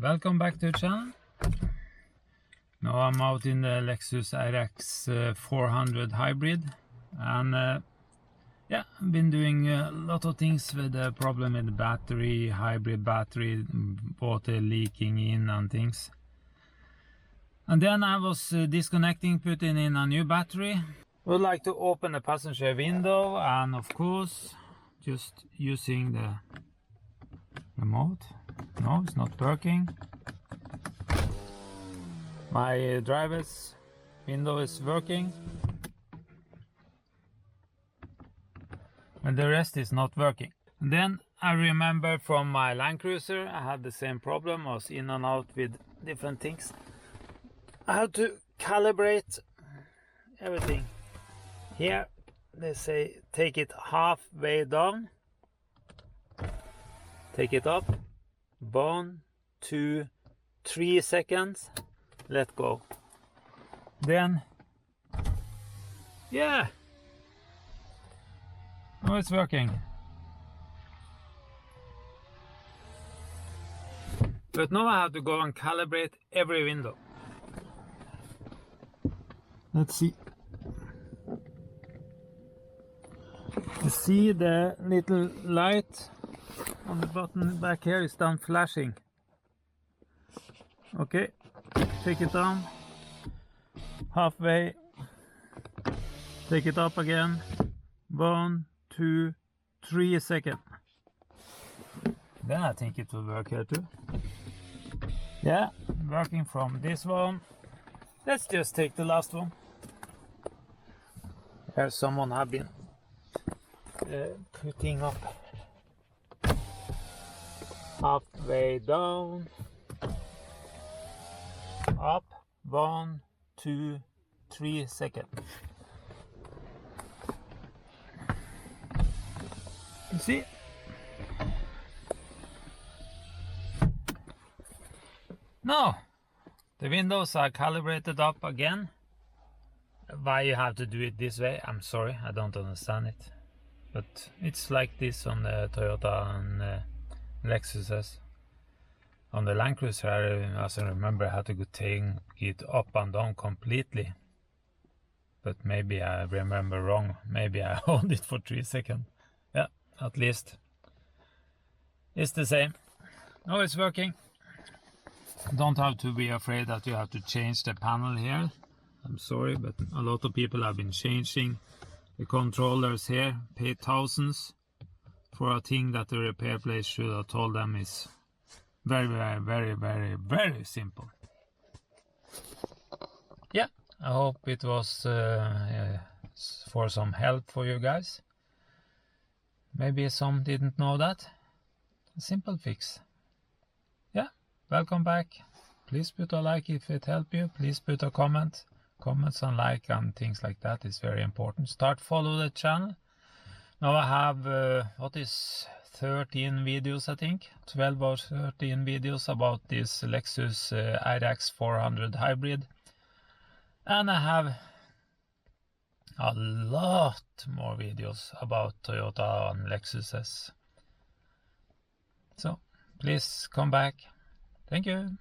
Welcome back to the channel. Now I'm out in the Lexus RX400 hybrid, and yeah, I've been doing a lot of things with the problem with the battery, hybrid battery, water leaking in and things. And then I was disconnecting, putting in a new battery. Would like to open the passenger window, and of course just using the remote. No, it's not working. My driver's window is working, and the rest is not working. And then I remember from my Land Cruiser I had the same problem. I was in and out with different things. I had to calibrate everything. Here they say take it halfway down, take it up, 1, 2, 3 seconds, let go. Then, yeah, now it's working. But now I have to go and calibrate every window. Let's see. You see the little light on the button back here is done flashing. Okay, take it down halfway, take it up again, 1, 2, 3 seconds. Then I think it will work here too. Yeah, working from this one. Let's just take the last one. Here someone have been putting up halfway down, up, 1, 2, 3 seconds. You see? Now the windows are calibrated up again. Why you have to do it this way, I'm sorry, I don't understand it. But it's like this on the Toyota and Lexuses. On the Land Cruiser, I also remember how to take it up and down completely. But maybe I remember wrong. Maybe I hold it for 3 seconds. Yeah, at least it's the same. Now it's working. Don't have to be afraid that you have to change the panel here. I'm sorry, but a lot of people have been changing the controllers here, paid thousands for a thing that the repair place should have told them is very, very, very, very, very simple. Yeah, I hope it was for some help for you guys. Maybe some didn't know that. A simple fix. Yeah, welcome back. Please put a like if it helped you. Please put a comment. Comments and like and things like that is very important. Start follow the channel. Now I have what is 13 videos, I think 12 or 13 videos about this Lexus RX400 hybrid, and I have a lot more videos about Toyota and Lexuses. So please come back. Thank you.